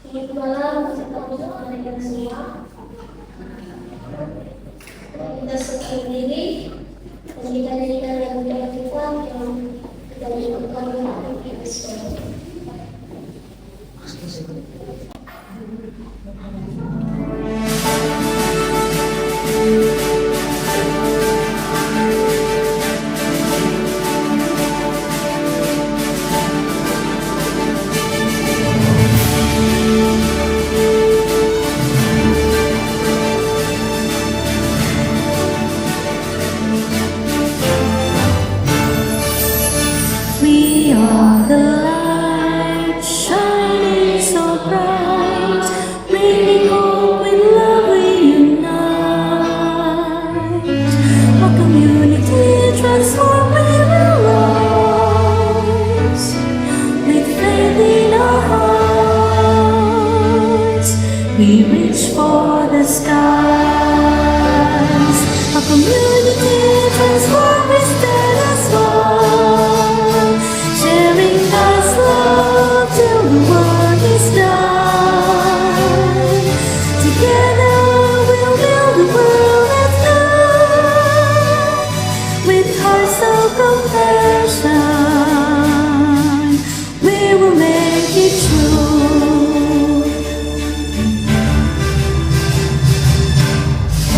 Selamat malam, untuk mereka semua. Kita sedang diri dan kita nyanyikan lagu kita yang kita lakukan untuk kita semua. We are the light shining so bright, bringing hope with love we unite. Our community transformed, we will rise with faith in our hearts. We reach for the skies. Our community transformed, we stand as one, sharing God's love till the work is done. Together we'll build a world that's good, with hearts of compassion. We will make it true.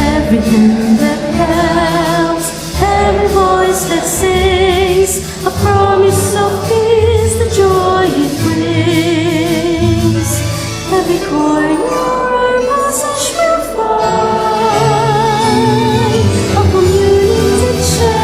Every hand that helps, every voice that sings, a promise of peace, the joy it brings. Every corner message will find a community changed,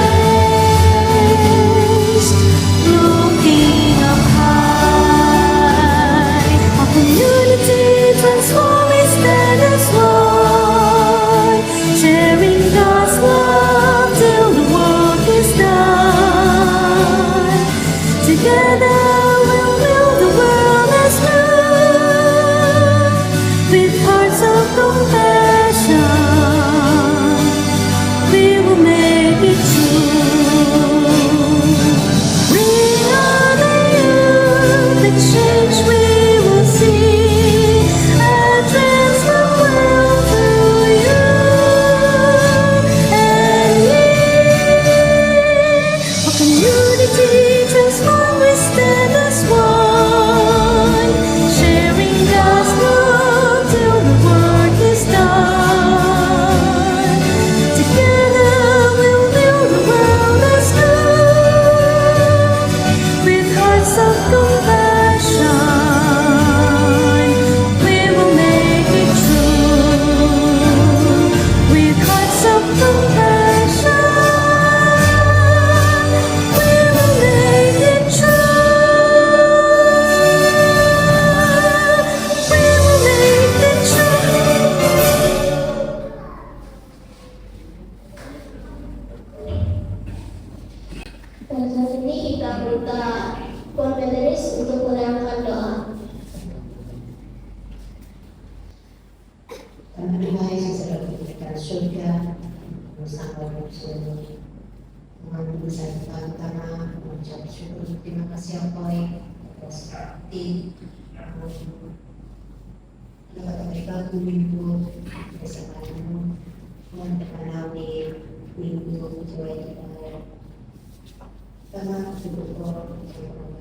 looking up high. A community transformed, we stand as one, sharing God's love till the work is done. Together we'll build the world that's new, with hearts of compassion. We will make it true. We are the youth, the change we will see, our dreams will well through you and me. A community transformed, we stand as one, sharing God's love till the work is done. Together we'll build a world that's good, with hearts of compassion. We will make it true, with hearts of compassion. We will make it true. We will make it true. Dan saat ini kita minta Konfederis untuk menerangkan doa. Karena Tuhan yang sudah memberikan surga bersama bersama dengan besar pertama mengucap syukur terima kasih Engkau atas hati dapat bergabung minggu bersamamu mengenai minggu kedua kita karena bersyukur terima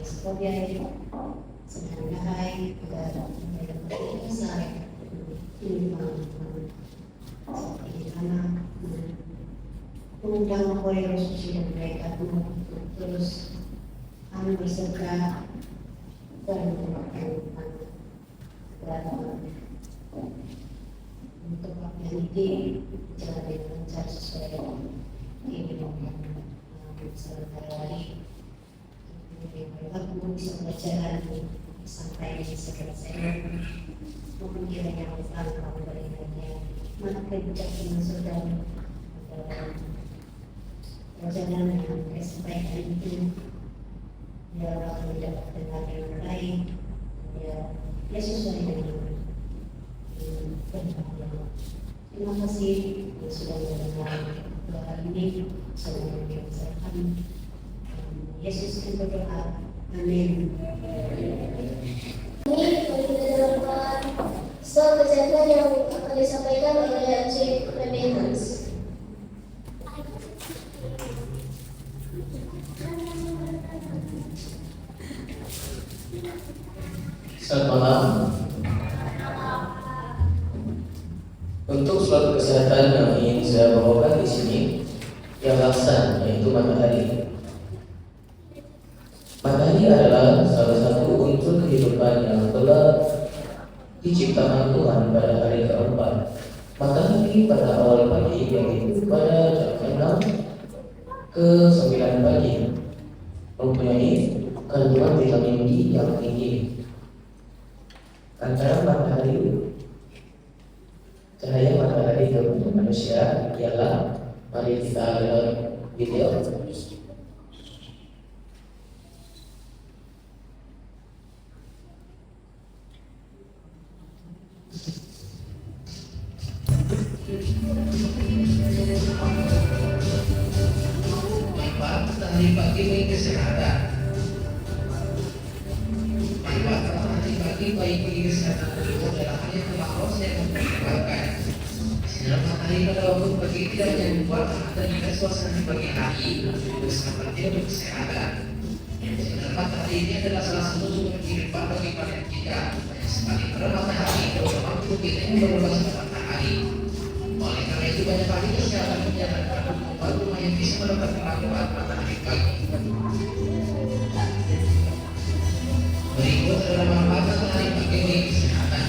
sebagai sedang dahai agar mereka berkesal anak undang oleh Yesus dan mereka untuk terus berserta dan melakukan untuk menjadi jalan yang lancar sesuai dengan sehari-hari. Aku bisa berjalan sampai segera saya mungkin kiranya Allah kamu berikannya mana kebijaksanaan saudara dalam perjalanan yang kesampaian itu ya akan mendapat dengar yang baik ya sesuai dengan perjalanan. Terima kasih yang sudah mendengar doa ini. Semoga kita Yesus kita berdoa. Amin. Ini kita berdoa kesehatan yang akan disampaikan oleh Chief Maintenance. Selamat malam. Untuk suatu kesehatan yang ingin saya bawakan di sini yang laksan, yaitu matahari. Matahari adalah salah satu unsur kehidupan yang telah diciptakan Tuhan pada hari keempat. Matahari pada awal pagi, yaitu pada jam 6 ke 9 pagi, mempunyai kandungan vitamin D yang tinggi. Antara matahari, cahaya matahari ke manusia ialah, mari kita lihat video. Manfaat matahari pagi bagi kesehatan. Manfaat matahari pagi bagi kesehatan tubuh adalah hal yang telah saya mempertimbangkan. Sinar matahari pada waktu pagi tidak hanya membuat adanya suasana di pagi hari, juga sangat penting untuk kesehatan. Sinar matahari ini adalah salah satu sumber kehidupan bagi planet kita. Banyak sekali pada matahari, terutama tubuh kita yang berbasis matahari. Oleh karena itu banyak kali kesehatan menyarankan membuat rumah yang bisa mendapatkan manfaat matahari pagi. Berikut adalah manfaat matahari pagi bagi kesehatan.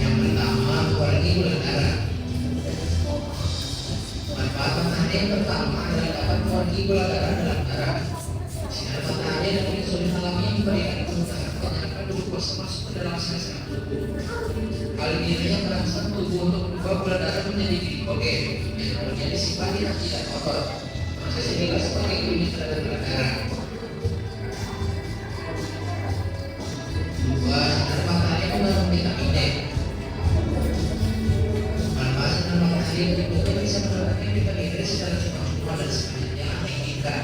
Yang pertama, mengurangi gula darah. Manfaat matahari yang pertama adalah dapat mengurangi gula darah dalam darah. Sinar matahari dan insulin alami yang memberikan kemudahan menyarankan glukosa masuk ke dalam sel-sel tubuh. Hal ini yang merangsang tubuh untuk mengubah gula darah menjadi glikogen yang kemudian disimpan dan tidak kotor. Proses inilah sebagai klinis terhadap gula darah. Dua, sinar matahari mengandung vitamin D. Manfaat sinar matahari berikutnya bisa mendapatkan vitamin D secara cuma-cuma dan sebenarnya yang diinginkan.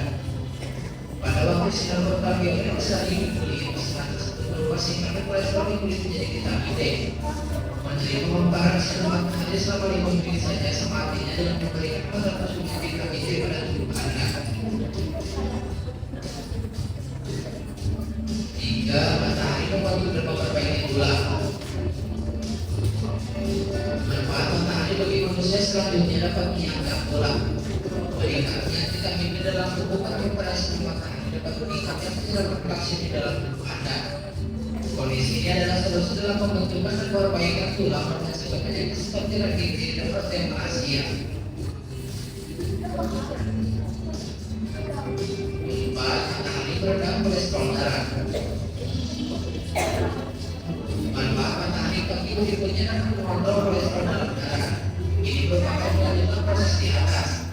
Pada waktu sinar ultraviolet bisa di kulit, sinar tersebut berupa singkatan kolesterol di kulit menjadi vitamin D. Menjadi pemaparan sinar matahari selama 5 menit saja sama artinya dengan memberikan pada konsumsi vitamin D pada tubuh Anda. 3. Matahari membantu memperbaiki tulang. Manfaat matahari bagi manusia selanjutnya dapat menyiapkan tulang. Meningkatnya vitamin D dalam tubuh atau pada sinar matahari dapat meningkatkan penyerapan kalsium di dalam tubuh Anda. Kondisi ini adalah solusi dalam pembentukan dan perbaikan tulang menghasilkan penyakit seperti radiasi dan osteoporosis. 4. Matahari meredam kolesterol darah. Manfaat matahari pagi berikutnya dapat mengontrol kolesterol dalam darah. Ini merupakan melanjutkan proses di atas.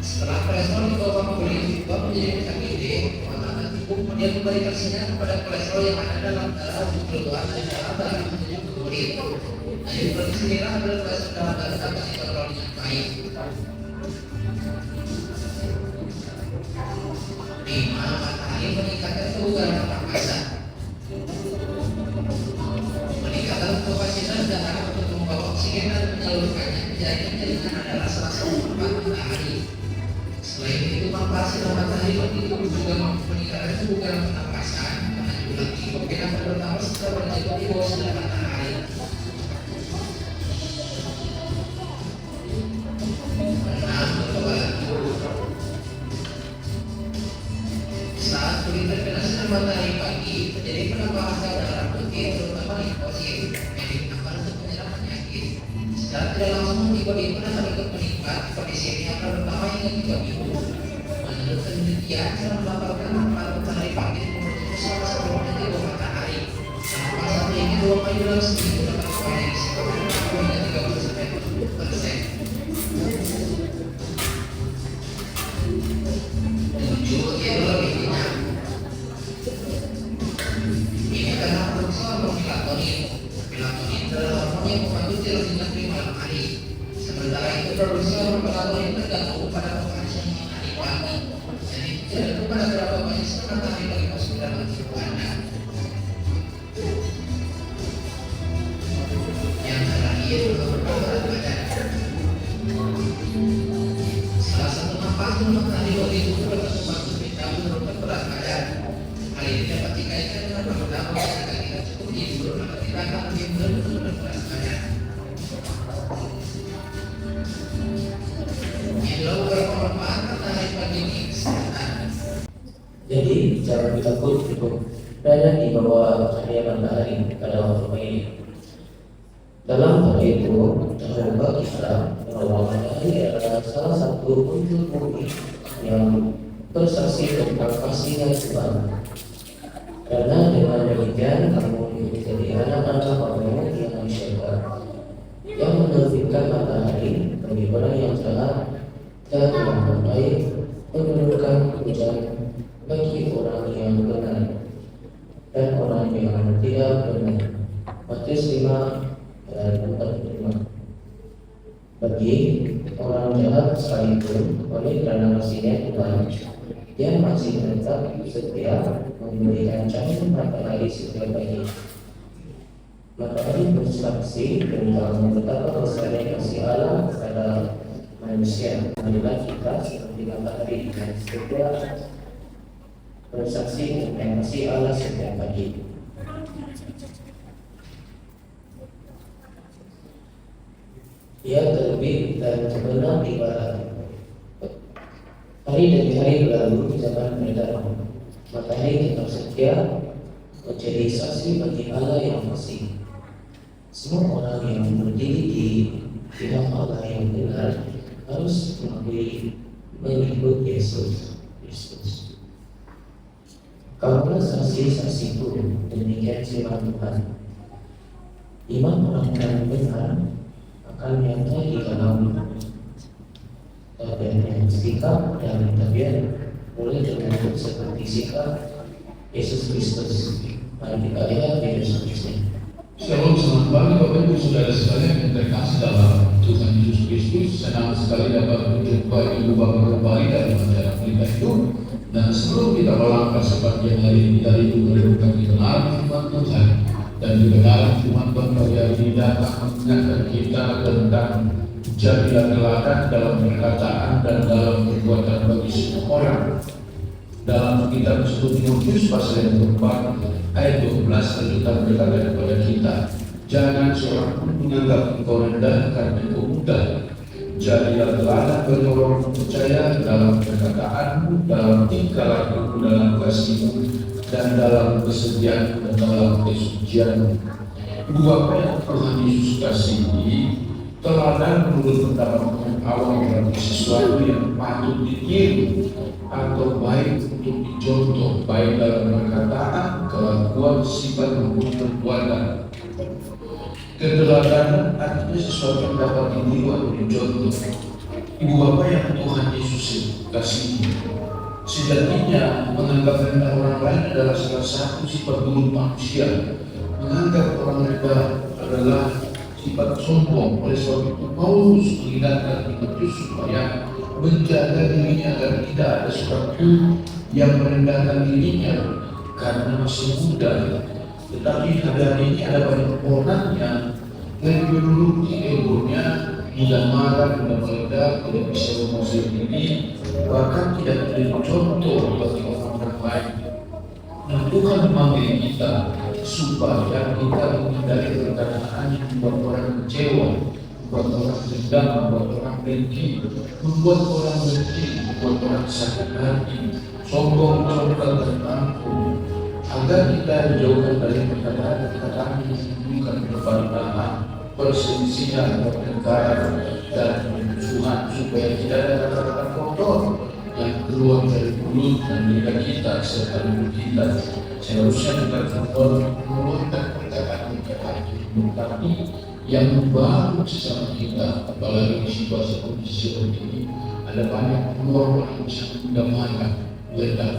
Setelah kolesterol dibawa menjadi vitamin D, maka tubuh kemudian memberikan sinyal kepada kolesterol yang ada dalam darah untuk keluar dari dalam darah menuju ke kulit. Dari kondisi inilah adalah kolesterol dalam darah dapat dikontrol dengan baik. 5. Matahari meningkatkan kebugaran pernapasan. Meningkatkan kapasitas darah untuk membawa oksigen dan menyalurkannya ke jaringan adalah salah satu manfaat matahari. Selain itu, manfaat sinar matahari bagi tubuh juga meningkatkan kebugaran pernapasan karena jumlah glikogen akan bertambah setelah berjatuh di bawah sinar matahari. 6. Kekebalan tubuh. Saat kulit terkena sinar matahari pagi, terjadi penambahan zat darah putih terutama limfosit yang digunakan untuk menyerang penyakit. Secara tidak langsung antibodi pun akan ikut meningkat. Kondisi ini akan bertambah hingga 3 minggu. Menurut penelitian, cara melaporkan manfaat matahari pagi menurut salah satu peneliti dua matahari. Salah satu ini 2 kali dalam seminggu dapat mempunyai risiko hingga 30-40%. 7. Tidur lebih kenyang. Ini karena produksi hormon melatonin. Melatonin adalah hormon yang membantu tidur nyenyak di malam hari. Sementara itu produksi hormon melatonin tergantung pada pemanasan matahari pagi. Jadi tergantung pada berapa banyak sinar matahari bagi masuk dalam tubuh Anda. dikaitkan dengan beberapa ketika kita cukup tidur, maka kita akan lebih benar-benar banyak. Inilah beberapa manfaat matahari pagi ini kesehatan. Jadi jangan takut untuk berada di bawah cahaya matahari pada waktu pagi. Dalam hal itu, terbuka kita bahwa matahari adalah salah satu unsur bumi yang bersaksi tentang kasihnya Tuhan. Karena dengan demikian kamu menjadi anak-anak Allah yang di surga, yang menerbitkan matahari bagi orang yang jahat dan orang baik, menurunkan hujan bagi orang yang benar dan orang yang tidak benar. Matius 5 ayat 45. Bagi orang jahat sekalipun, oleh karena kasihnya Tuhan, dia masih tetap setia memberikan cahaya matahari setiap pagi. Matahari bersaksi tentang betapa besarnya kasih Allah kepada manusia. Marilah kita seperti matahari dan setia bersaksi tentang kasih Allah setiap pagi. Ia terbit dan terbenam di barat. Hari demi hari berlalu di zaman mereka. Matahari tetap setia menjadi saksi bagi Allah yang fasih. Semua orang yang berdiri di pihak Allah yang benar harus mengikut Yesus Kristus. Kamulah saksi-saksiku, demikian firman Tuhan. Iman orang-orang benar akan nyata di dalam tabiatnya. Sikap dan tabiat boleh terbentuk seperti sikap Yesus Kristus. Mari kita lihat di Yesus Kristus. Shalom, selamat pagi Bapak Ibu Saudara sekalian yang terkasih dalam Tuhan Yesus Kristus. Senang sekali dapat berjumpa Ibu Bapak kembali dalam acara Pelita Hidup. Dan sebelum kita melangkah sepanjang hari ini, kita merenungkan kebenaran firman Tuhan. Dan kebenaran firman Tuhan pada hari ini datang mengingatkan kita tentang jadilah teladan dalam perkataan dan dalam perbuatan bagi semua orang. Dalam kitab 1 Timotius pasal yang keempat ayat 12 Alkitab berkata kepada kita, jangan seorang pun menganggap engkau rendah karena engkau muda. Jadilah teladan bagi orang percaya dalam perkataanmu, dalam tingkah lakumu, dalam kasihmu, dan dalam kesetiaanmu dan dalam kesucianmu. Dua yang Tuhan Yesus kasihi, teladan menurut pendapat awam berarti sesuatu yang patut ditiru atau baik untuk dicontoh, baik dalam perkataan, kelakuan, sifat maupun perbuatan. Keteladanan artinya sesuatu yang dapat ditiru atau dicontoh. Ibu bapak yang Tuhan Yesus kasihi, sejatinya menganggap rendah orang lain adalah salah satu sifat buruk manusia. Menganggap orang rendah adalah sifat sombong. Oleh sebab itu Paulus mengingatkan Timotius supaya menjaga dirinya agar tidak ada sesuatu yang merendahkan dirinya karena masih muda. Tetapi hari ini ada banyak orang yang lebih berlutut egonya, mudah marah, mudah meledak, tidak bisa menguasai diri, bahkan tidak menjadi contoh bagi orang lain. Nah, Tuhan memanggil kita supaya kita menghindari perkataan yang membuat orang kecewa, membuat orang dendam, membuat orang dengki, membuat orang benci, membuat orang sakit hati, sombong, sombong dan angkuh, agar kita dijauhkan dari perkataan-perkataan yang menimbulkan perbedaan, perselisihan, pertengkaran, dan permusuhan, supaya tidak ada kata-kata kotor yang keluar dari mulut dan lidah kita serta mulut kita. Seharusnya kita mengeluarkan perkataan-perkataan tapi yang membangun sesama kita, apalagi di situasi kondisi seperti ini. Ada banyak peluang orang bisa mudah marah, meledak,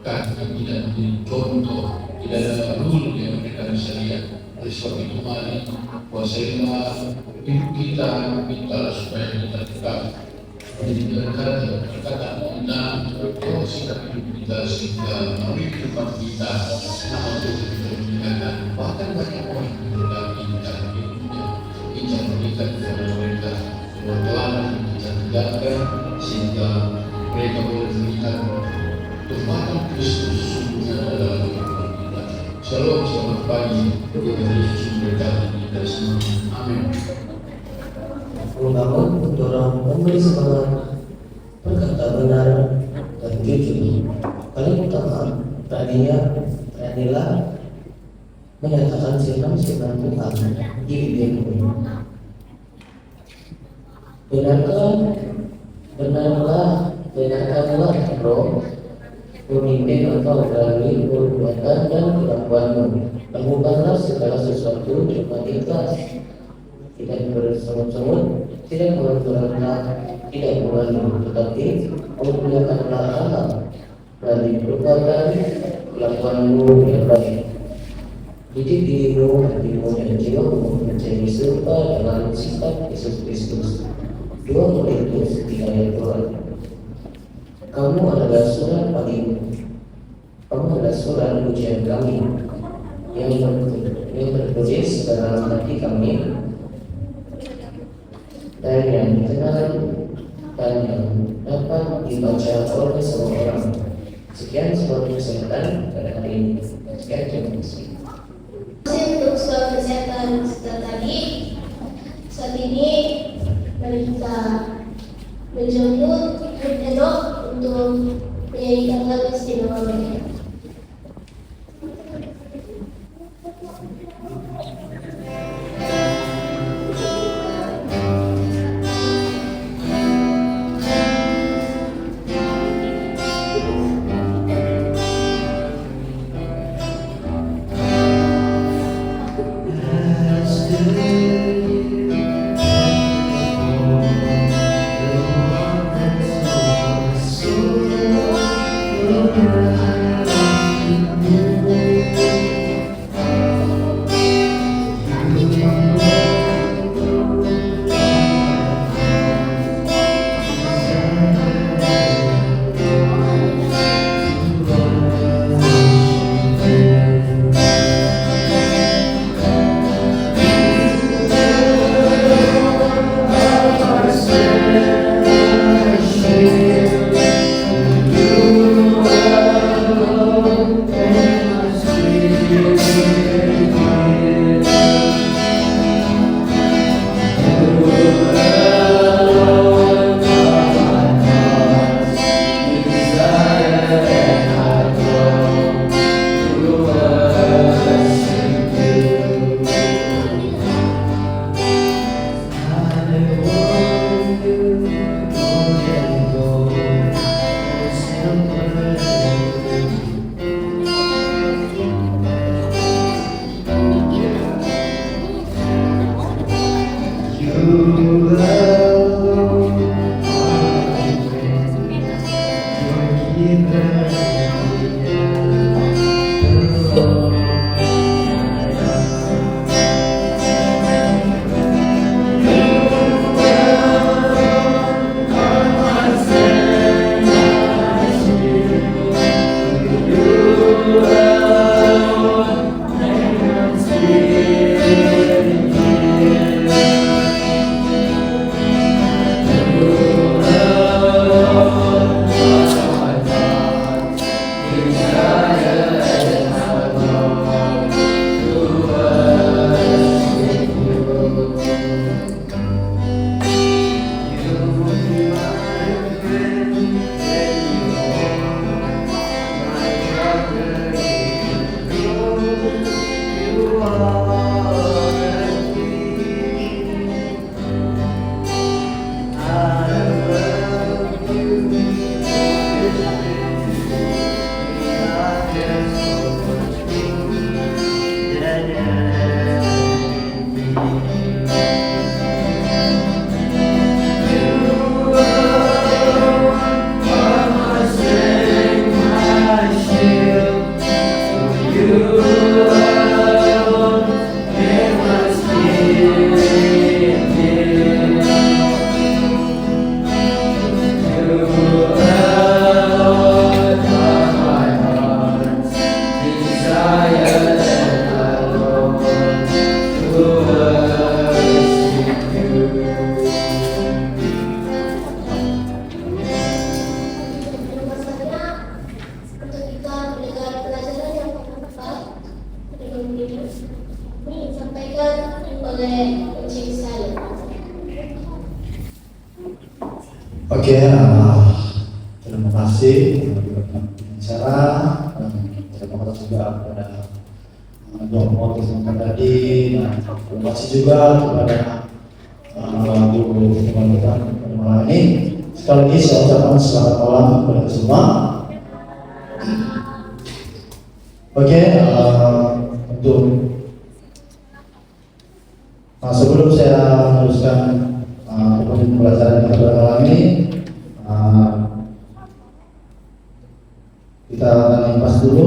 karena tidak menjadi contoh, tidak ada rule yang mereka bisa lihat. Oleh sebab itu mari kuasailah hidup kita, mintalah supaya kita tetap menjadi berkat perkataan kita, sikap hidup kita sehingga melalui kehidupan kita untuk meningkatkan bahkan banyak orang yang mendapat kita hidupnya. Kita berikan kepada mereka sebuah teladan yang kita tegakkan sehingga mereka boleh melihat kekuatan Kristus sesungguhnya dalam kehidupan kita. Shalom, selamat pagi. Tuhan Yesus memberkati kita semua. Amin. Membangun mendorong memberi semangat berkata benar dan jujur. Paling utama, beranilah menyatakan firman Tuhan di bibirmu. Benarkanlah Roh memimpin engkau melalui perbuatan dan kelakuanmu. Lakukanlah segala sesuatu dengan ikhlas, tidak bersungut-sungut, tidak memberontak, tidak mengeluh, tetapi memuliakanlah Allah melalui perbuatan kelakuanmu yang baik. Didik dirimu, hatimu, dan jiwamu menjadi serupa dengan sifat Yesus Kristus. 2 Korintus 3 ayat 2. Kamu adalah surat pujian kami yang tertulis dalam hati kami dan yang dikenal dan yang dapat dibaca oleh semua orang. Sekian sebab kesehatan pada hari ini. Sekian, terima kasih. Untuk soal kesehatan tadi, saat ini mari kita menjemput Hedok untuk menyanyikan lagu istimewa mereka. disampaikan oleh Encik saya. Oke, terima kasih bicara. Terima kasih juga kepada Dr. Tersangka tadi. Terima kasih juga kepada guru teman-teman pada malam ini. Sekali lagi saya ucapkan selamat malam kepada semua. Oke, untuk sebelum saya meneruskan pembelajaran kita pada malam ini, kita akan impas dulu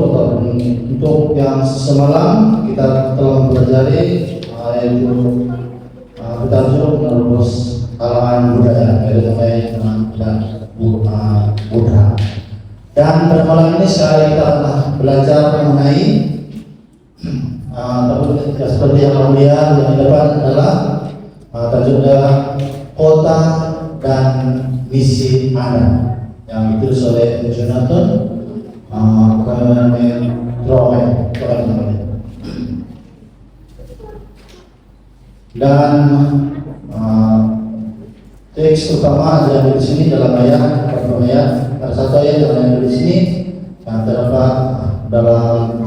untuk yang semalam kita telah mempelajari yaitu bertajuk menerus kalangan budaya, yaitu Buddha. Dan pada malam ini kita akan belajar mengenai seperti yang kemudian yang di depan adalah tajuknya kota dan misi Anda yang ditulis oleh Jonathan Troy. Dan teks utama yang di sini dalam ayat ada satu ayat yang di sini yang terdapat dalam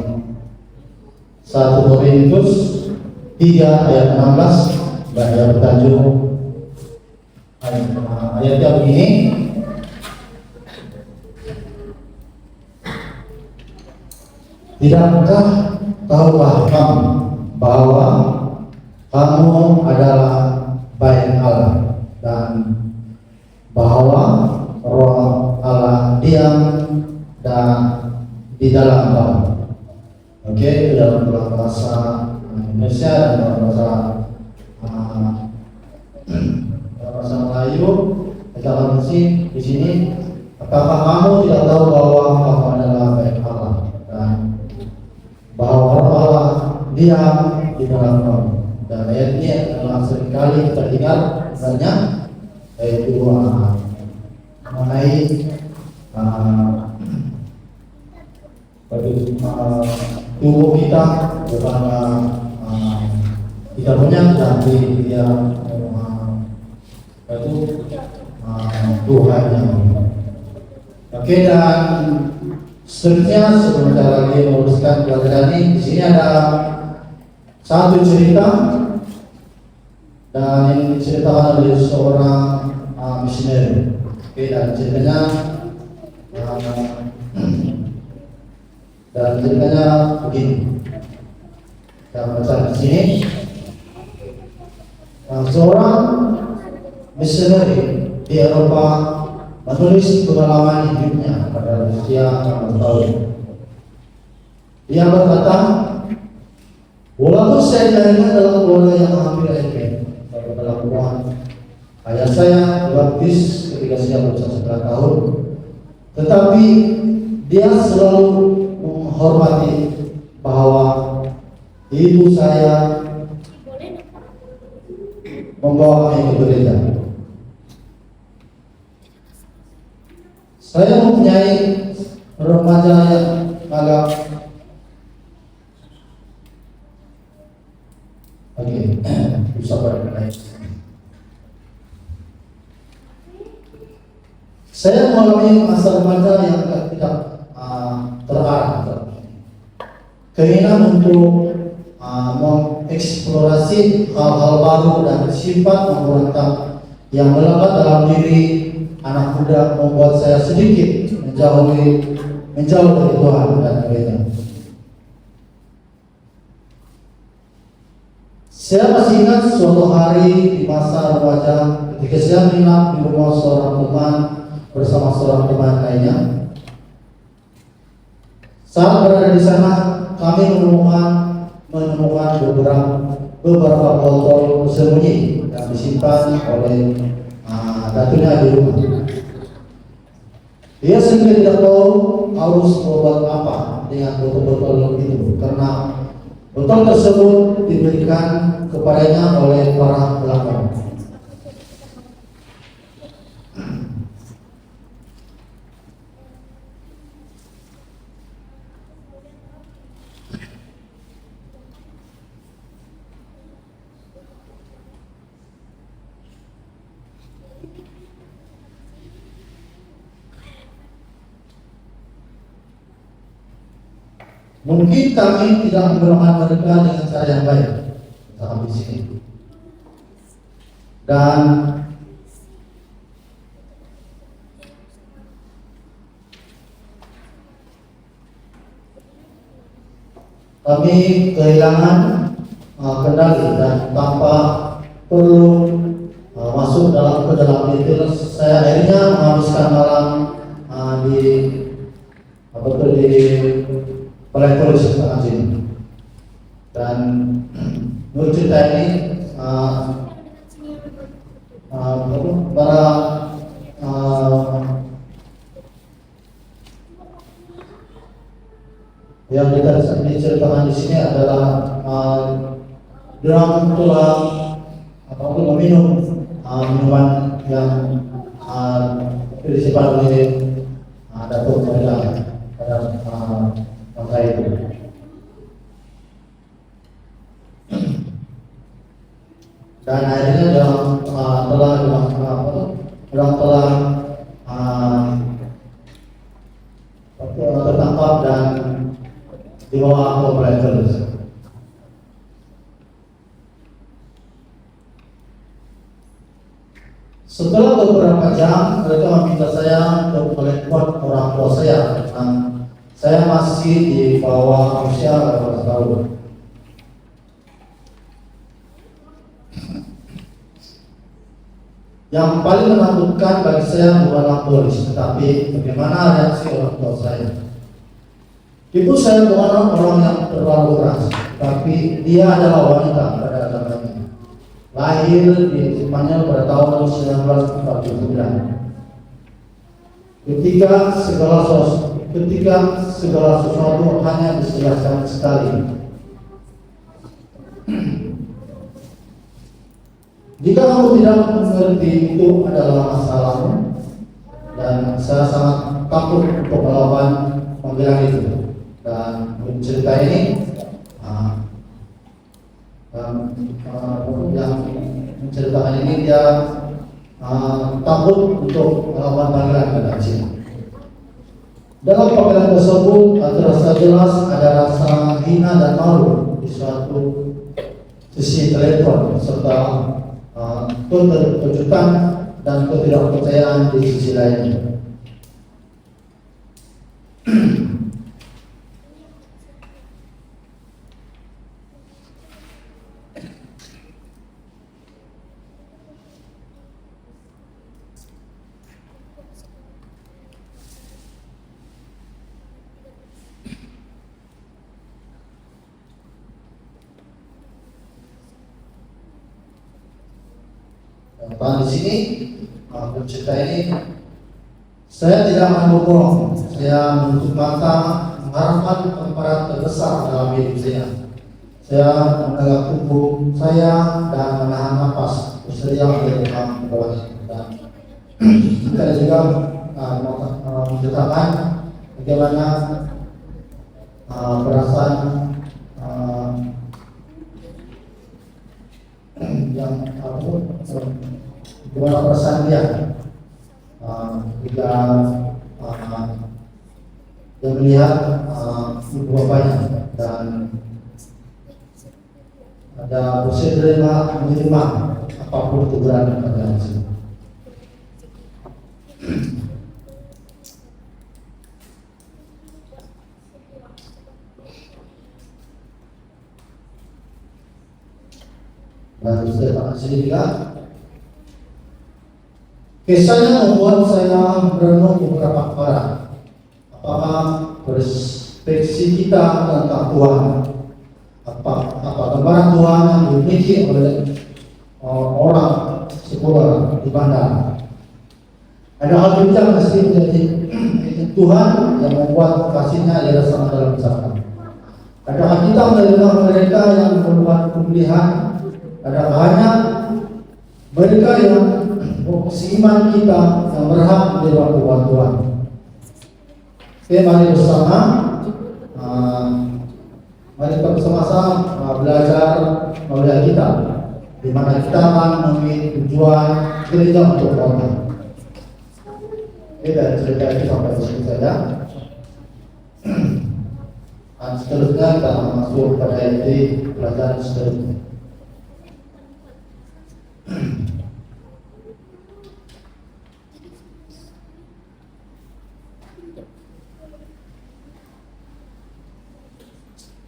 1 Korintus 3 ayat 16 dan yang bertajuk ayatnya begini. Tidakkah tahukah kamu bahwa kamu adalah bait Allah dan bahwa Roh Allah diam dan di dalam kamu. Oke, itu dalam bahasa Indonesia dan dalam bahasa Melayu. Kita akan di sini. Apakah kamu tidak tahu bahwa kamu adalah bait Allah dan bahwa Roh Allah diam di dalam kamu? Dan ayat ini adalah seringkali kita dengar banyak, yaitu mengenai tubuh kita bukan tidak punya, tapi dia itu Tuhan yang. Oke, dan seterusnya sebelum kita lagi meluruskan pelajaran ini, di sini ada satu cerita dan ini diceritakan oleh seorang misioner. Oke, dan ceritanya begini. Kita baca di sini. Seorang misioneri di Eropa menulis pengalaman hidupnya pada usia 6 tahun. Dia berkata, walaupun saya dilahirkan dalam keluarga yang hampir ekstrim, dalam hubungan ayah saya dibaptis ketika saya berusia 9 tahun, tetapi dia selalu menghormati bahwa ibu saya membawa kami ke gereja. Saya mempunyai remaja yang agak bisa berkait. Saya mengalami masa remaja yang tidak terarah, keinginan untuk mengeksplorasi hal-hal baru dan sifat memberontak yang melekat dalam diri anak muda membuat saya sedikit menjauh dari Tuhan dan gereja. Saya masih ingat suatu hari di masa remaja ketika saya menginap di rumah seorang teman bersama seorang teman lainnya. Saat berada di sana, kami menemukan beberapa botol sembunyi yang disimpan oleh datunya di rumah. Dia sendiri tidak tahu harus membuat apa dengan botol-botol itu karena botol tersebut diberikan kepadanya oleh para pelakon. Mungkin kami tidak menggunakan mereka dengan cara yang baik dalam di sini. Dan kami kehilangan kendali dan tanpa perlu masuk ke dalam detail, saya akhirnya menghabiskan malam di Balai Polis Anjing. Dan menurut cerita ini para yang kita diceritakan di sini adalah drum tulang ataupun meminum minuman yang disebut oleh Datuk mereka pada masa itu. Dan akhirnya telah tertangkap dan dibawa ke Balai Polis. Setelah beberapa jam, mereka meminta saya untuk meliput orang tua saya. Saya masih di bawah usia 18 tahun. Yang paling menakutkan bagi saya bukanlah polis, tetapi bagaimana reaksi orang tua saya. Ibu saya bukan orang yang terlalu keras, tapi dia adalah wanita pada agamanya. Lahir di Spanyol pada tahun 1949. Ketika segala sesuatu hanya dijelaskan sekali. Jika kamu tidak mengerti itu adalah masalahmu, dan saya sangat takut untuk melawan panggilan itu. Dan cerita ini yang menceritakan ini dia takut untuk melawan panggilan pada sini. Dalam panggilan tersebut terasa jelas ada rasa hina dan malu di suatu sisi telepon serta keterkejutan dan ketidakpercayaan di sisi lainnya. Di sini cerita ini saya tidak mendukung, saya menutup mata mengharapkan pemeran terbesar dalam hidup saya. Saya menegak tubuh saya dan menahan nafas bersedia menerima bawah. Dan kita juga menceritakan bagaimana perasaan yang gimana perasaan dia ketika dia melihat ibu bapaknya dan ada bersedia menerima apapun teguran pada sini. Dan cerita sini juga kisahnya membuat saya merenung beberapa perkara. Apakah perspektif kita tentang Tuhan, apa gambaran Tuhan yang dimiliki oleh orang sekuler di bandar. Ada hal bijak mesti menjadi Tuhan yang membuat kasihnya ialah sangat dalam besar. Adakah kita menerima mereka yang membuat pemilihan? Adakah hanya mereka yang seiman kita yang berhak menerima Tuhan? Oke, mari bersama, mari bersama-sama belajar melalui kita, di mana kita akan memiliki tujuan gereja untuk orang. Oke, dan cerita itu sampai di sini saja. seterusnya kita akan masuk pada inti pelajaran seterusnya.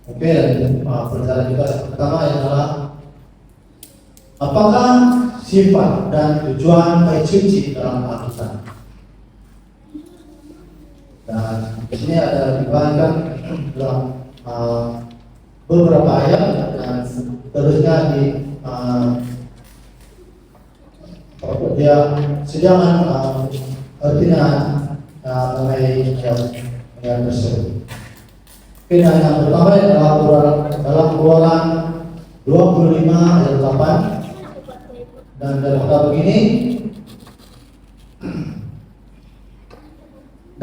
Oke, pelajaran kita pertama adalah apakah sifat dan tujuan bait suci dalam Alkitab. Dan di sini ada dibagikan dalam beberapa ayat dan terusnya di dia sedangkan artinya mengenai yang tersebut. Oke, dan yang pertama adalah dalam Keluaran 25 ayat 8 dan berkata begini,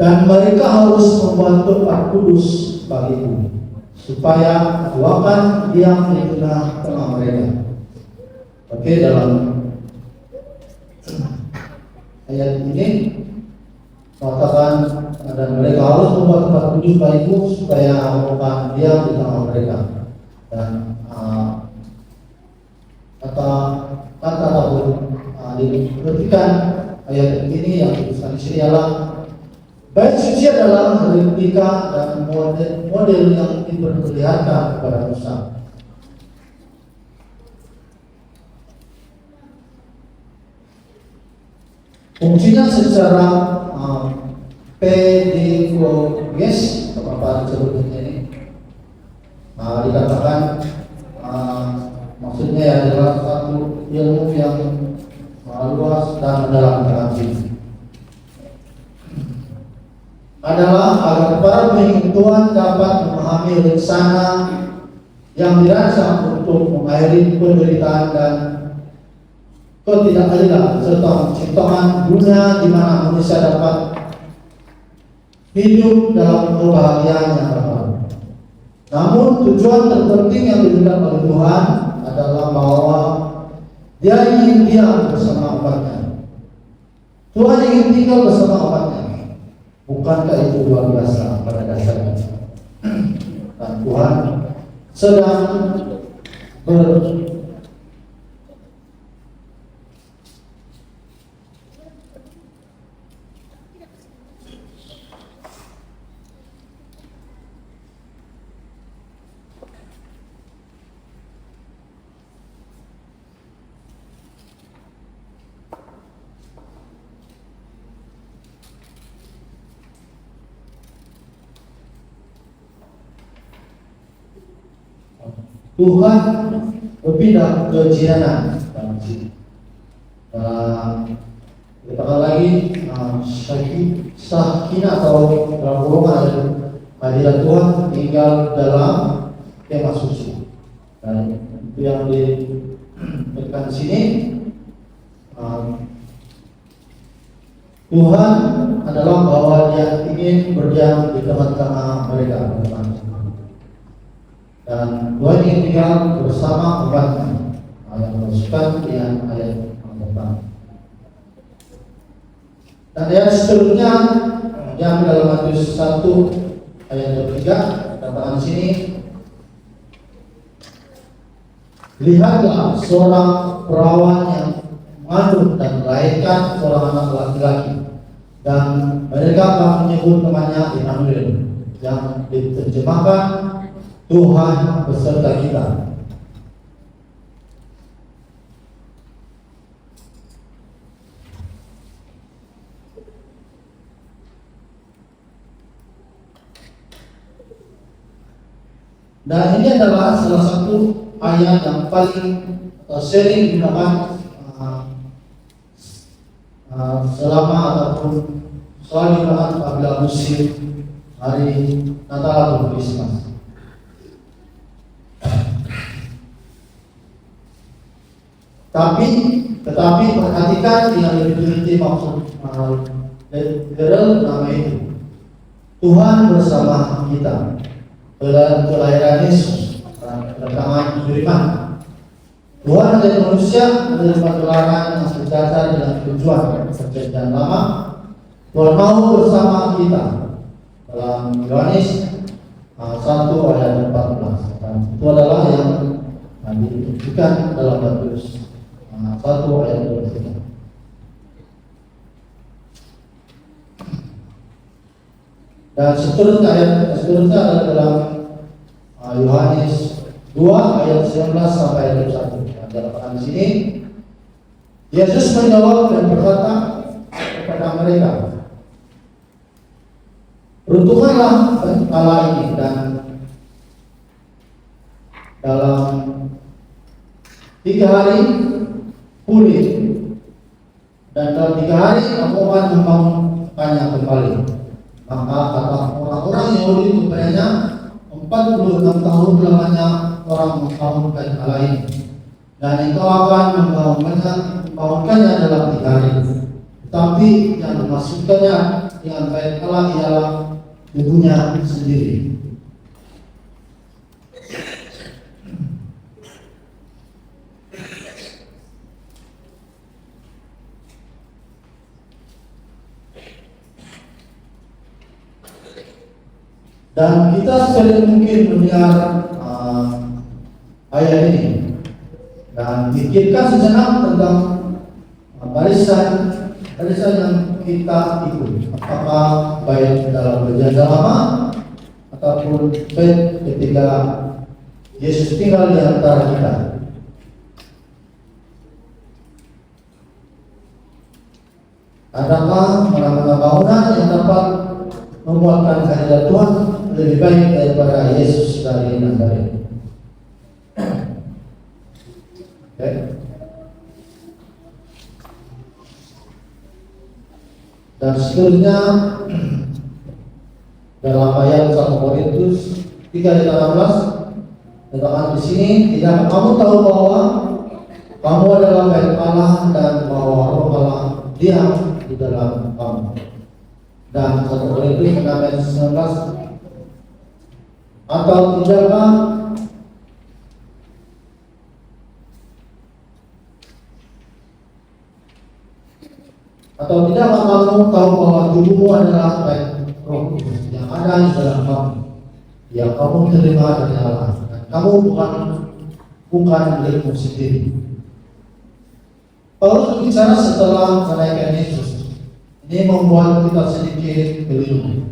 dan mereka harus membuat tempat kudus bagiku supaya akuakan diam di tengah-tengah mereka. Oke, dalam ayat ini mengatakan dan mereka harus membuat tempat kudus bagiku supaya akuakan diam di tengah mereka. Dan kata ataupun diperhatikan ayat ini yang dituliskan di sini adalah bait suci adalah replika dan model yang diperlihatkan kepada Musa. Fungsinya secara pedagoges, apa disebutnya ini, dikatakan maksudnya adalah satu ilmu yang luas dan mendalam dalam diri. Adalah agar para pengikut Tuhan dapat memahami rencana yang dirancang untuk mengakhiri penderitaan dan ketidakadilan serta menciptakan dunia di mana manusia dapat hidup dalam kebahagiaan yang kekal. Namun tujuan terpenting yang diberikan oleh Tuhan adalah bahwa Dia ingin diam bersama umatnya. Tuhan ingin tinggal bersama umatnya. Bukankah itu luar biasa pada dasarnya? Dan Tuhan sedang Tuhan berpindah ke jinanan dalam sini. Katakan lagi Sakinah atau dalam golongan hadirat Tuhan tinggal dalam kemah suci. Dan itu yang diberikan di sini. Tuhan adalah bahwa Dia ingin berdiam di tengah-tengah mereka. Dan Tuhan ingin tinggal bersama umatnya. Yang memasukkan dengan ayat yang pertama. Dan ayat seterusnya yang dalam Matius 1 ayat 3 katakan sini, lihatlah seorang perawan yang mengandung dan melahirkan seorang anak laki-laki, dan mereka akan menyebut namanya Immanuel, yang diterjemahkan Tuhan beserta kita. Dan ini adalah salah satu ayat yang paling sering digunakan selama ataupun selalu digunakan apabila musim hari Natal atau Krismas. Tetapi perhatikan yang lebih teliti maksud nama itu. Tuhan bersama kita. Kelahiran Yesus, kedatangan Firman. Tuhan menjadi manusia menerima gelaran yang sejajar dengan tujuan perjanjian lama. Tuhan mau bersama kita. Dalam Yohanes 1 ayat 14. Dan itu adalah yang ditunjukkan dalam Matius 1 ayat 23. Dan seterusnya adalah dalam Yohanes 2 ayat 19 sampai ayat 21. Dan dalam di sini Yesus menjawab dan berkata kepada mereka, "Runtuhkanlah kepala ini dan dalam 3 hari pulih, dan dalam 3 hari aku akan membangunkannya kembali." Maka kata orang-orang Yahudi kepadanya, 46 tahun lamanya orang membangunkan Allah ini, dan engkau akan membangunkannya dalam 3 hari. Tetapi yang memasukkannya dengan bait Allah ialah tubuhnya sendiri. Dan kita sering mungkin mendengar ayat ini dan pikirkan sejenak tentang barisan yang kita ikut, apakah baik dalam perjanjian lama ataupun baik ketika Yesus tinggal di antara kita. Adakah menambah bangunan yang dapat memuatkan kehadiran Tuhan lebih baik daripada Yesus dari Nazaret? Okay. Dan seterusnya dalam ayat 1 Korintus 3:18 dikatakan di sini, "Tidak kamu tahu bahwa kamu adalah bait Allah dan bahwa Roh Allah diam di dalam kamu." Dan 1 Korintus 6:19, "Atau tidakkah kamu tahu bahwa tubuhmu adalah bait Roh Kudus yang ada di dalam kamu, yang kamu terima dari Allah, dan kamu bukan milikmu sendiri." Paulus berbicara setelah kenaikan Yesus. Ini membuat kita sedikit keliru.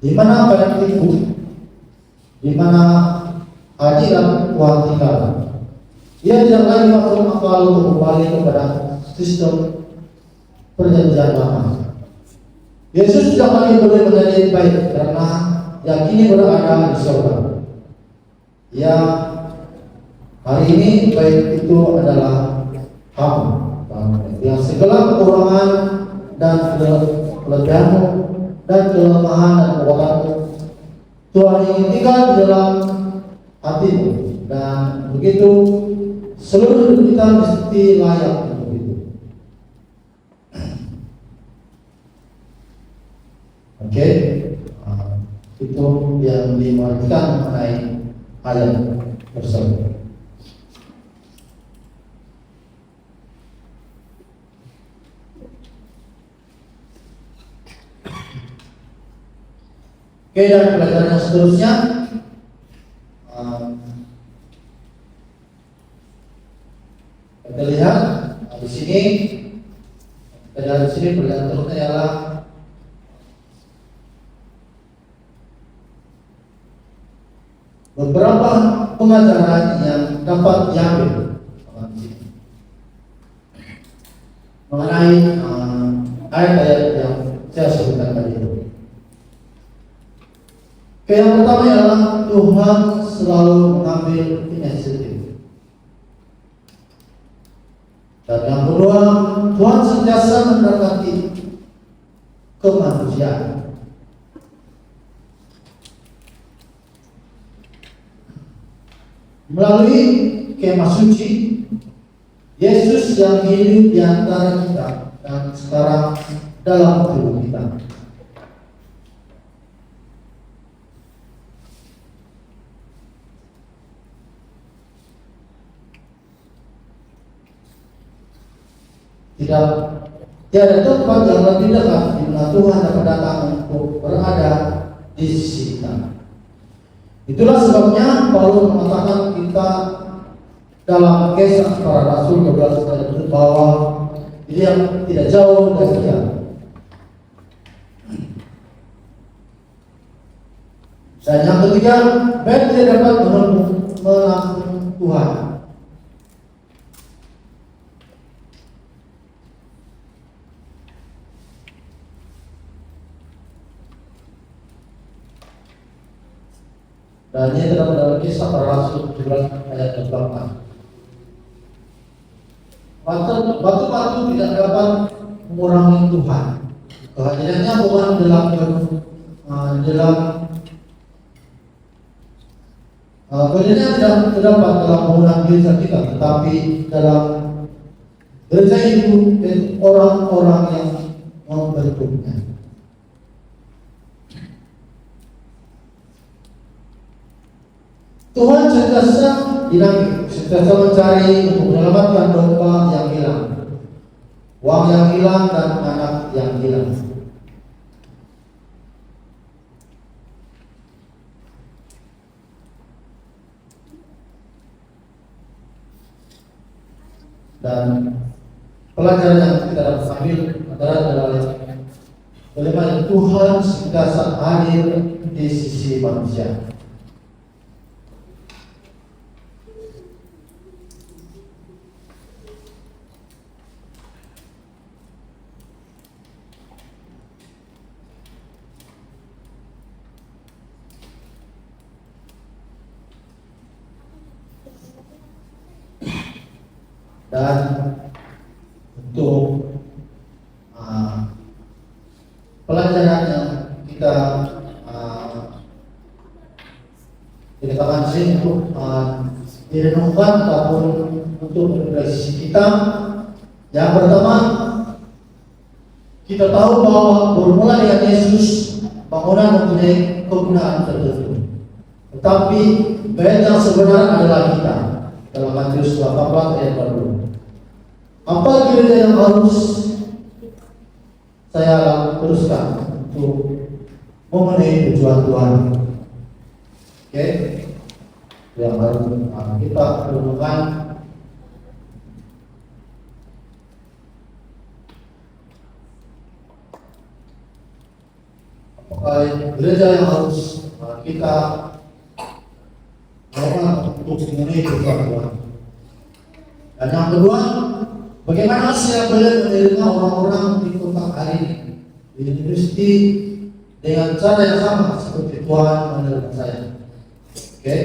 Di mana bait itu? Di mana hadirat Tuhan tinggal? Ia tidak lagi masuk akal untuk kembali kepada sistem perjanjian lama. Yesus tidak lagi boleh menjadi baik karena yang kini berada di surga. Ya, hari ini baik itu adalah kamu, yang segala kekurangan dan kelebihanmu dan kelemahan dan kekuatanmu, Tuhan ingin tinggal di dalam hatimu, dan begitu seluruh hidup kita mesti layak untuk itu. Oke, itu yang dimaksudkan mengenai ayat tersebut. Oke, dan pelajaran yang seterusnya kita lihat di sini. Pelajaran terusnya ialah beberapa pengajaran yang dapat diambil mengenai ayat-ayat yang saya sebutkan tadi itu. Yang pertama ialah Tuhan selalu mengambil inisiatif. Dan yang kedua, Tuhan sentiasa mendekati kemanusiaan. Melalui kemah suci, Yesus yang hidup di antara kita dan sekarang dalam tubuh kita. Tiada tempat yang lebih dekat di mana Tuhan dapat datang untuk berada di sisi kita. Itulah sebabnya Paulus mengatakan kita dalam Kisah Para Rasul 12 ayat 1 bahwa dia tidak jauh dari dia. Dan yang ketiga, baik tidak dapat menampung Tuhan. Dan ini terdapat dalam Kisah Para Rasul 17 ayat 24. Batu-batu tidak dapat mengurangi Tuhan. Kehadirannya bukan dalam kehadirannya tidak terdapat dalam bangunan gereja kita, tetapi dalam gereja itu orang-orang yang membentuknya. Tuhan sentiasa dinamik, sentiasa mencari untuk menyelamatkan domba yang hilang, uang yang hilang, dan anak yang hilang. Dan pelajaran yang kita dapat ambil adalah bagaimana Tuhan sentiasa hadir di sisi manusia. Dan untuk pelajaran yang kita dikatakan sini untuk direnungkan ataupun untuk merefleksi kita. Yang pertama, kita tahu bahwa bermula dengan Yesus bangunan mempunyai kegunaan tertentu, tetapi bait yang sebenarnya adalah kita. Dalam Matius 18 ayat 40. Apa gereja yang harus saya teruskan untuk memenuhi tujuan Tuhan? Oke, yang harus kita renungkan. Apakah gereja yang harus kita untuk memenuhi tujuan Tuhan? Dan yang kedua, bagaimana saya boleh menerima orang-orang di kota hari ini di universiti dengan cara yang sama seperti Tuhan menerima saya? Oke.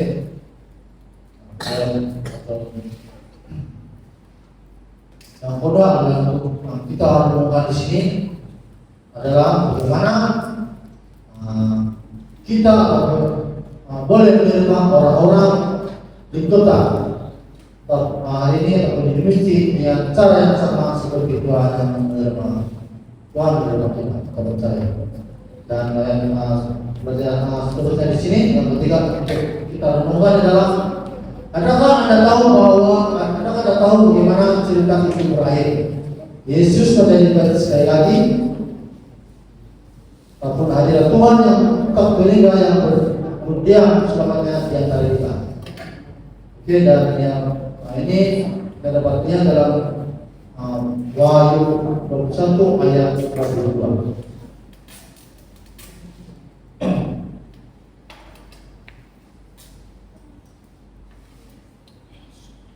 Yang kedua adalah kita renungkan di sini adalah bagaimana kita boleh menerima orang-orang di kota hari ini atau di universiti dengan cara yang sama seperti Tuhan yang menerima kita kepada saya. Dan pelajaran seterusnya di sini yang ketiga kita renungkan adalah adakah Anda tahu bagaimana cerita itu berakhir? Yesus menjadi sekali lagi ataupun hadirat Tuhan yang tetap beribadah yang berdiam selamanya di antara kita. Oke, dan yang ini kita dapatnya dalam Wahyu 21 ayat 22.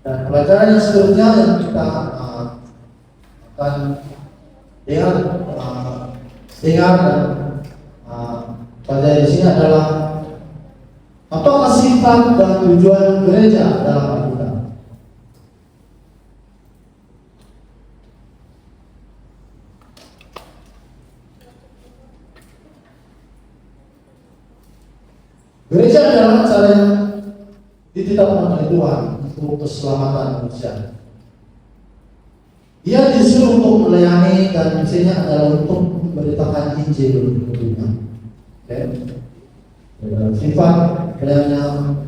Dan pelajaran yang seterusnya yang kita akan dengar dan pada di sini adalah apakah sifat dan tujuan gereja dalam Alkitab? Gereja adalah cara yang ditetapkan oleh Tuhan untuk keselamatan manusia. Ia disuruh untuk melayani dan misinya adalah untuk memberitakan Injil ke dunia. Sifat pelayanan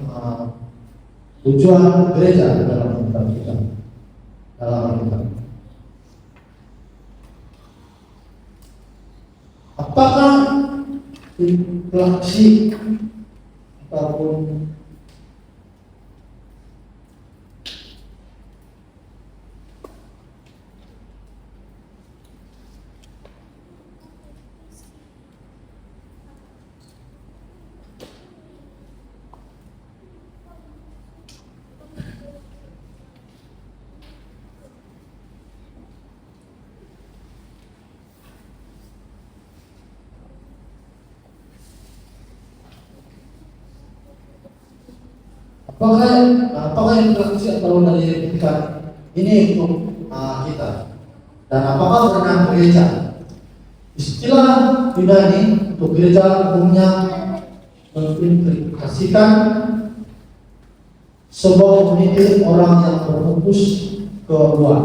tujuan gereja dalam Alkitab kita. Apakah inflasi ataupun apakah yang dilakukan kalau dari kita ini untuk kita, dan apakah pernah gereja? Istilah Yunani untuk gereja umumnya mengimplikasikan sebuah komunitas orang yang berfokus ke luar.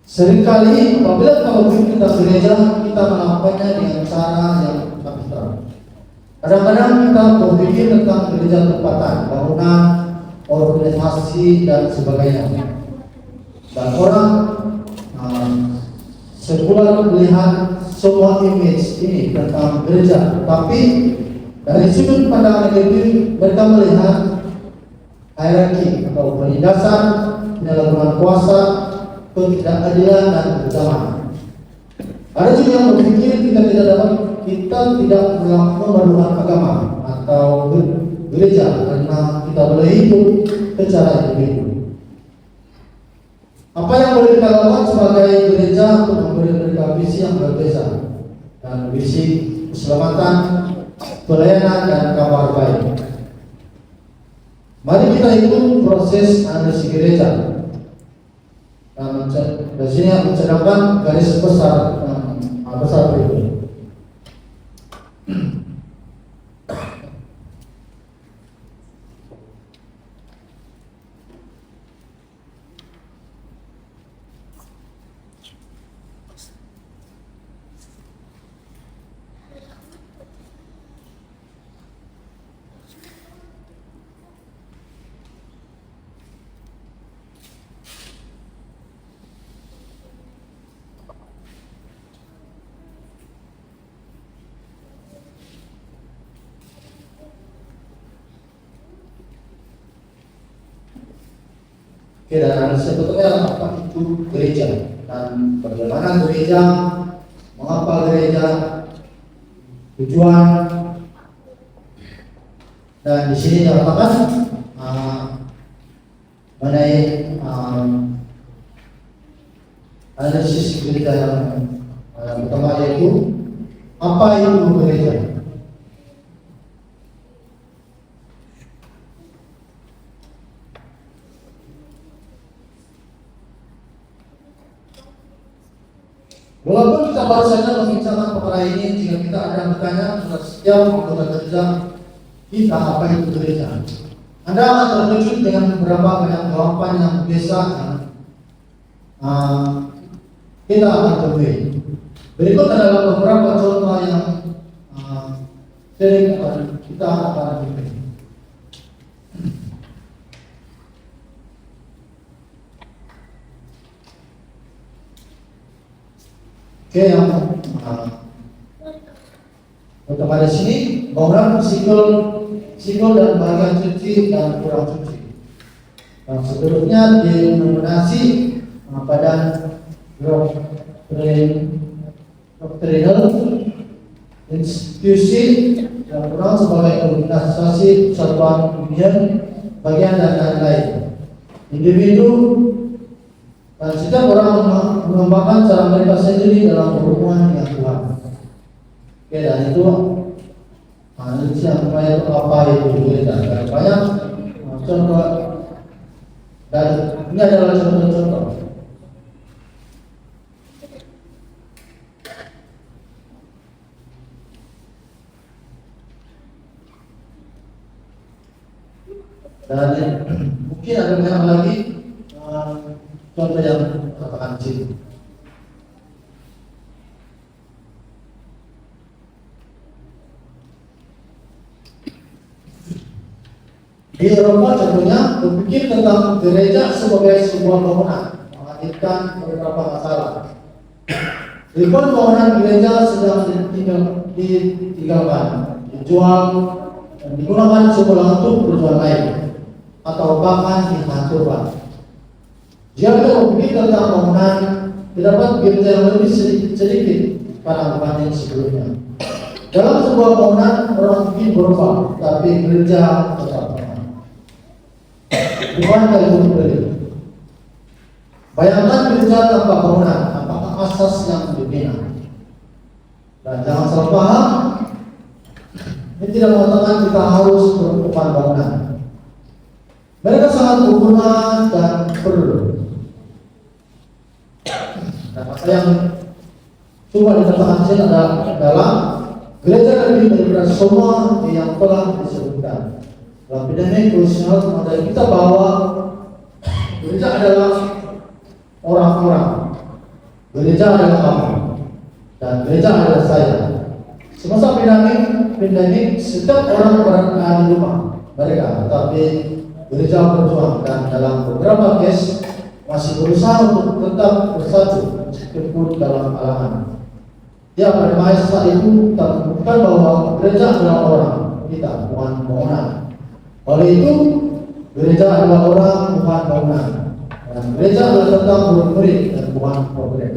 Seringkali apabila kita gereja, kita melakukannya dengan cara yang kapitral. Kadang-kadang kita berpikir tentang gereja tempatan, bangunan, organisasi dan sebagainya. Dan orang sekular melihat semua image ini tentang gereja, tapi dari sudut pandang negatif mereka melihat hierarki atau penindasan, penyalahgunaan kuasa, ketidakadilan dan kekejaman. Ada juga yang berpikir kita tidak memerlukan agama atau gereja karena kita boleh hidup secara individu. Apa yang boleh kita lakukan sebagai gereja untuk memberi mereka visi yang berbeda, dan visi keselamatan, pelayanan dan kabar baik. Mari kita ikut proses analisis gereja. Dan di sini menceritakan garis besar berikut. Oke, dan sebetulnya apa itu gereja dan bagaimana gereja, mengapa gereja, tujuan, dan di sini dinyatakan mengenai analisis gereja yang pertama, yaitu apa itu gereja. Walaupun kita baru saja membicarakan perkara ini, jika kita ada yang bertanya kepada setiap anggota gereja kita apa itu gereja, Anda akan terkejut dengan beberapa banyak jawaban yang biasa kita akan temui. Berikut adalah beberapa contoh yang sering kita akan temui. Oke, yang pertama di sini bangunan sikul dan bagian suci dan kurang suci. Yang seterusnya denominasi pada doktrinal institusi yang kurang sebagai organisasi persatuan dunia, bagian dan lain-lain. Individu dan setiap orang mengembangkan cara mereka sendiri dalam berhubungan dengan Tuhan. Oke, dan itu analisis yang pertama itu apa itu gereja. Dan banyak contoh, dan ini adalah contoh-contoh. Dan mungkin ada banyak lagi contoh yang katakan di sini. Di Eropa contohnya berpikir tentang gereja sebagai sebuah bangunan, menghadirkan beberapa masalah. Ribuan bangunan gereja sedang ditinggalkan, dijual, dan digunakan sekolah untuk tujuan lain atau bahkan dihancurkan. Jika kita berpikir tentang bangunan, terdapat gereja yang lebih sedikit pada dibanding sebelumnya. Dalam sebuah bangunan orang mungkin berubah, tapi gereja tetap sama. Bukan dari beli. Bayangkan gereja tanpa bangunan, apakah asas yang dibina? Dan jangan salah paham, ini tidak mengatakan kita harus berubah bangunan. Mereka sangat berguna dan perlu. Dan apa yang coba dikatakan sini adalah gereja lebih daripada semua yang telah disebutkan. Dalam bidang krusial mengajar kita bahwa gereja adalah orang-orang, gereja adalah kamu, dan gereja adalah saya. Semasa pandemik, setiap orang berada di rumah mereka, tetapi gereja berjuang dan dalam beberapa case masih berusaha untuk tetap bersatu meskipun dalam halangan. Ya, pada masa itu kita menemukan bahwa gereja adalah orang, kita bukan bangunan. Oleh itu, gereja adalah orang, bukan bangunan. Dan gereja adalah tentang murid dan bukan program.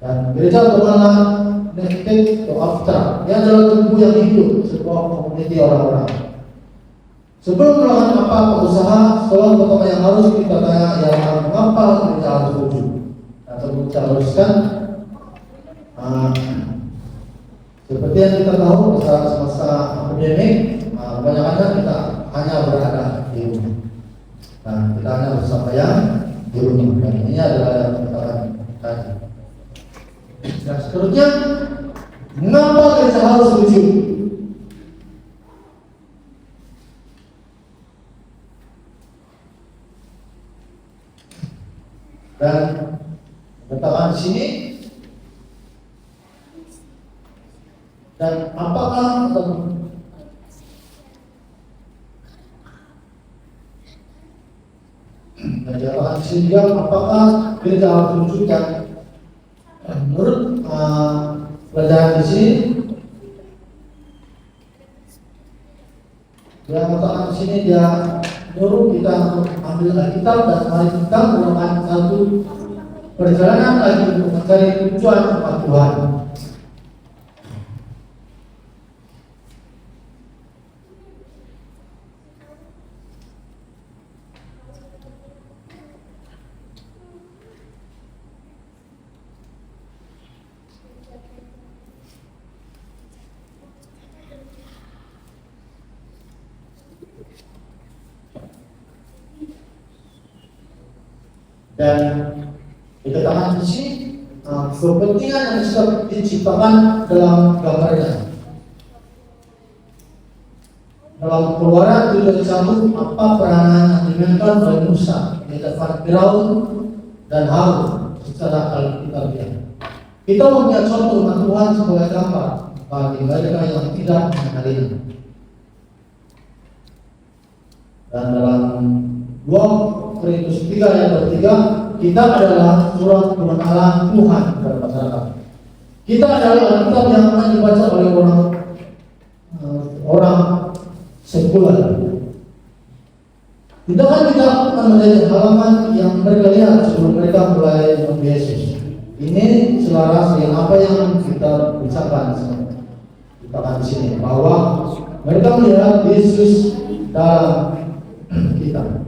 Dan gereja bukanlah nektek atau abstrak. Dia adalah tubuh yang hidup, sebuah komuniti orang-orang. Sebelum melakukan apa usaha, soal pertama yang harus kita tanya ialah mengapa gereja harus wujud. Atau kita haruskan seperti yang kita tahu semasa pandemik, kebanyakan kita hanya berada di rumah. Nah, kita hanya bersamanya di rumah. Dan ini adalah yang kita tadi. Dan seterusnya, mengapa gereja harus wujud? Dan katakan di sini, dan apakah dan dikatakan di sini juga apakah gereja harus wujudkan? Menurut pelajaran di sini, dia mengatakan di sini dia menyuruh kita untuk ambil Alkitab dan mari kita melakukan satu perjalanan lagi untuk mencari tujuan umat Tuhan. Dan dikatakan di sini kepentingan yang sudah diciptakan dalam gambarnya. Dalam Keluaran 7:1, apa peranan yang dimainkan oleh Musa di depan Firaun dan Harun secara alkitabiah. Kita mempunyai contoh umat Tuhan sebagai gambar bagi mereka yang tidak mengenalinya. Dan dalam 2 Korintus 3 ayat 3, kita adalah surat kebenaran Tuhan kepada masyarakat. Kita adalah Alkitab yang akan dibaca oleh orang sekuler. Tidak akan kita akan menjadi halaman yang mereka lihat sebelum mereka mulai mengenal Yesus. Ini selaras dengan apa yang kita bicarakan di sini, bahwa mereka melihat Yesus dalam kita.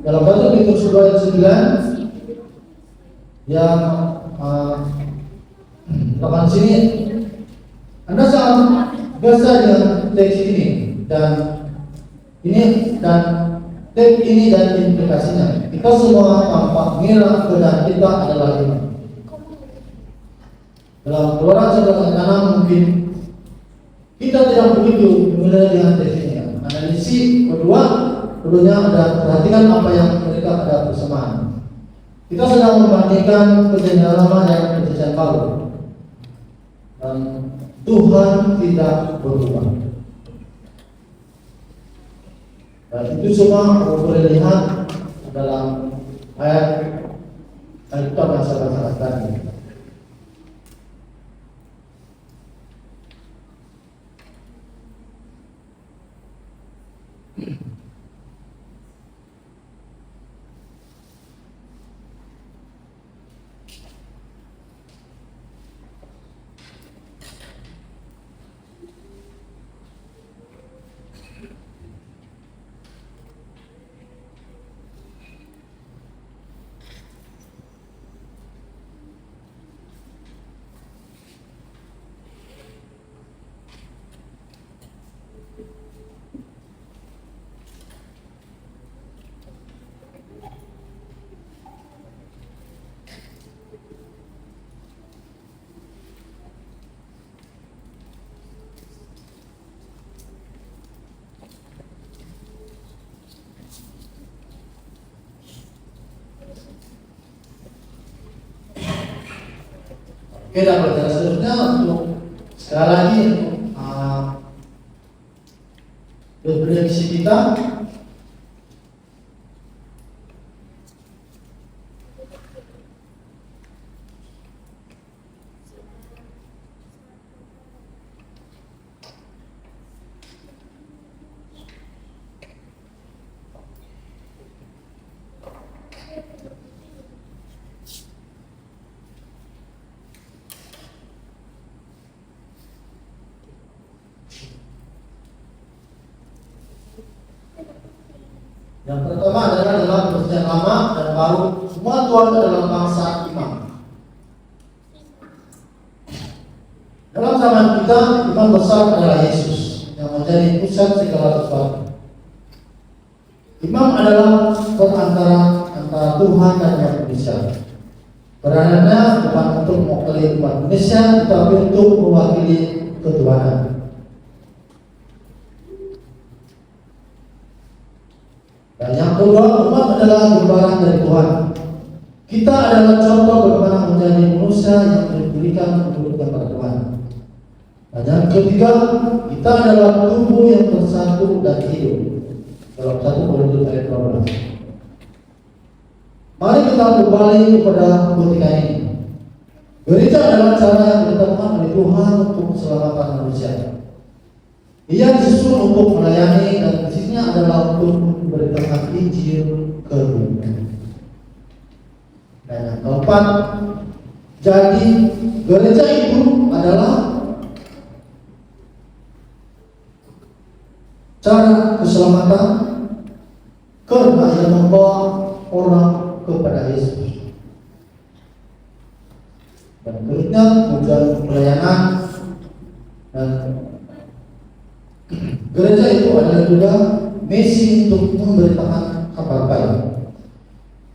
Dalam 1 Korintus 2 ayat 9 yang bahkan sini Anda sangat biasa dengan teks ini dan teks ini dan implikasinya. Kita semua tampak mengira keadaan kita adalah ini. Dalam Keluaran 11:6 mungkin kita tidak begitu mulai dengan teks ini. Analisis keduanya ada perhatikan apa yang mereka ada bersamaan. Kita sedang membandingkan perjanjian lama dan perjanjian baru. Dan Tuhan tidak berubah. Dan itu semua boleh lihat dalam ayat Alkitab yang saya bacakan tadi. Oke, dan pelajaran selanjutnya untuk sekali lagi refleksi kita. Yang pertama adalah dalam Perjanjian Lama dan Baru, semua Tuhan adalah bangsa imam. Dalam zaman kita, imam besar adalah Yesus yang menjadi pusat segala sesuatu. Imam adalah perantara antara Tuhan dan manusia. Peranannya bukan untuk mewakili umat manusia, tetapi untuk mewakili ketuhanan. Dan yang kedua, umat adalah gambaran dari Tuhan. Kita adalah contoh bagaimana menjadi manusia yang diberikan untuk gambar Tuhan. Dan yang ketiga, kita adalah tubuh yang bersatu dan hidup. Dalam 1 Korintus ayat 12. Mari kita kembali kepada ketika ini. Gereja adalah cara yang ditentukan oleh Tuhan untuk keselamatan manusia. Ia disusun untuk melayani dan misinya adalah untuk memberitakan Injil ke dunia. Dan yang keempat, jadi gereja itu adalah cara keselamatan karena yang membawa orang kepada Yesus. Dan berikutnya tujuan pelayanan, dan gereja itu adalah juga misi untuk memberitakan kabar baik.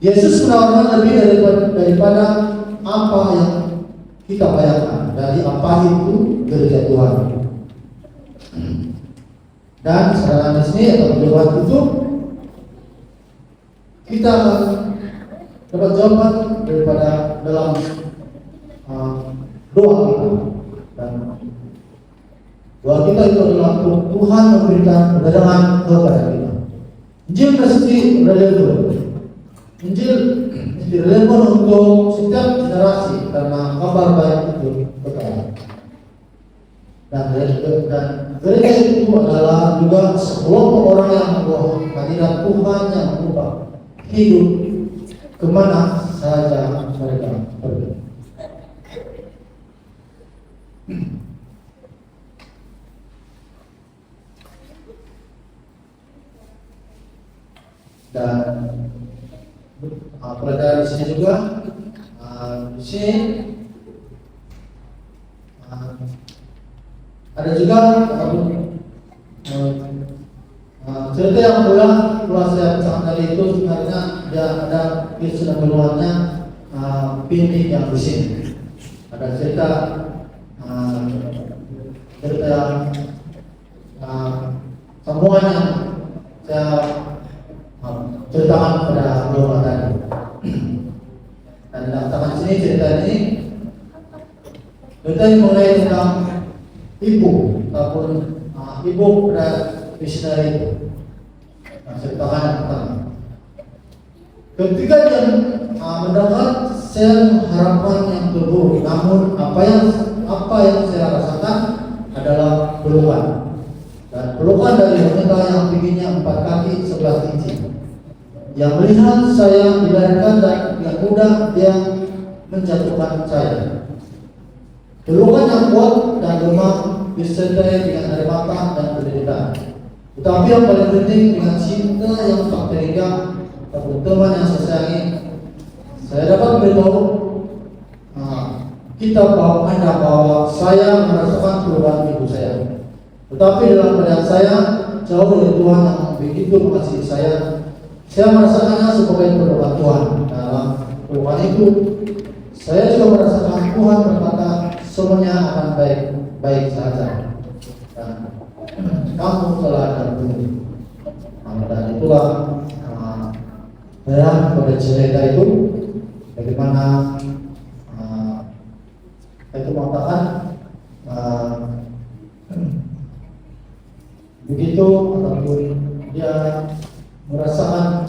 Yesus menawarkan lebih daripada apa yang kita bayangkan. Dari apa itu gereja Tuhan. Dan sekarang di sini atau jawaban itu kita dapat jawaban daripada dalam doa kita. Dan doa kita itu adalah Tuhan memberikan kedatangan kepada kita. Injil mesti relevan. Injil mesti relevan untuk setiap generasi karena kabar baik itu kekal. Dan gereja itu adalah juga sekelompok orang yang membawa hadirat Tuhan yang mengubah hidup kemana saja mereka pergi. Dan pelajaran di sini juga di sini ada juga cerita yang telah saya pesan tadi itu sebenarnya ada kisah keluarnya Pini yang di sini. Ada cerita yang semuanya saya ceritakan pada keluarga tadi. Dan dalam tangan sini cerita ini mengenai tentang ibu ataupun ibu pada misioneri itu. Ceritakan yang pertama. Ketika dia mendapat saya harapan yang terburuk, namun apa yang saya rasakan adalah pelukan. Dan pelukan dari wanita yang tingginya 4 kaki 11 inci, yang melihat saya dilahirkan dan yang mudah dia menjatuhkan saya. Pelukan yang kuat dan lemah disertai dengan air mata dan penderitaan. Tetapi yang paling penting dengan cinta yang tak terhingga ataupun teman yang saya sayangi, saya dapat beritahu kita bahwa saya merasakan perubahan ibu saya. Tetapi dalam keadaan saya jauh dari Tuhan yang begitu mengasihi saya merasakannya sebagai perubahan Tuhan. Dalam perubahan itu, saya juga merasakan Tuhan berkata semuanya akan baik saja. Dan kamu telah tertunggu. Dan itulah pada cerita itu bagaimana itu mengatakan begitu ataupun dia merasakan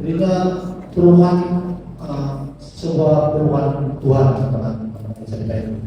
dirinya perubahan sebuah perubahan Tuhan teman cerita itu.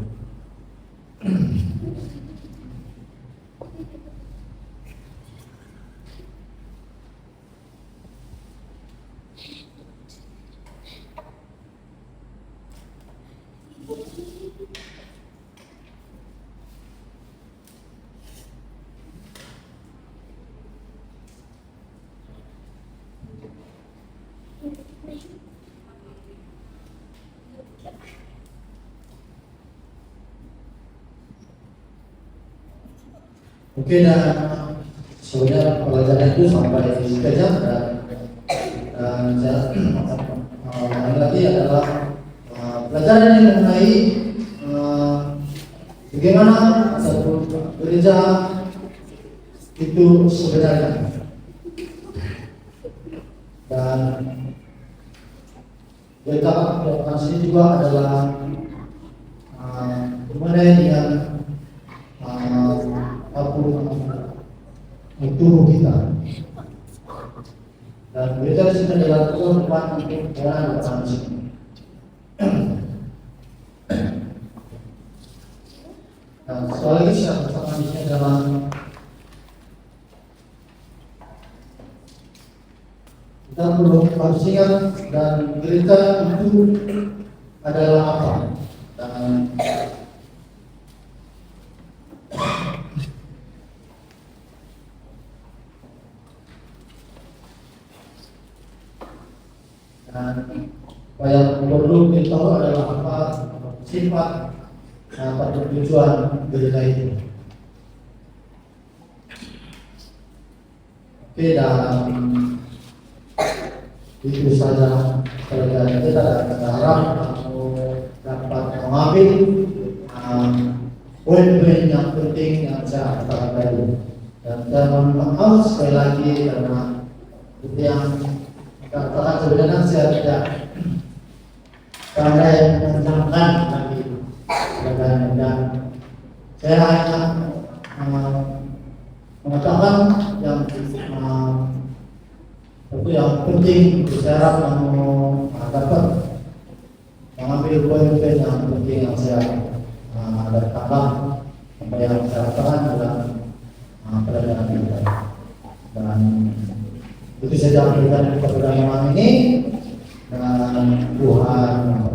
Oke, dan sebenarnya pelajaran itu sampai di saja dan saya lagi adalah pelajaran yang mengenai bagaimana satu gereja itu sebenarnya, dan kita sini juga adalah mengenai dengan tubuh kita, dan gereja di sini adalah tempat untuk orang manusia. Dan sekali lagi saya katakan di sini adalah kita perlu harus ingat, dan gereja itu adalah apa, dan yang perlu kita tahu adalah apa sifat atau tujuan gereja itu. Oke, dan itu saja pelajaran kita, dan kita harap dapat mengambil poin-poin yang penting yang saya katakan tadi. Dan saya mohon maaf sekali lagi karena itu yang katakan sebenarnya saya tidak pandai menjelaskan lagi, dan saya hanya mengatakan yang itu yang penting. Saya harap dapat mengambil poin-poin yang penting yang saya dapatkan, apa yang saya katakan dalam pelajaran kita. Dan itu saja yang kita kepada malam ini, dan Tuhan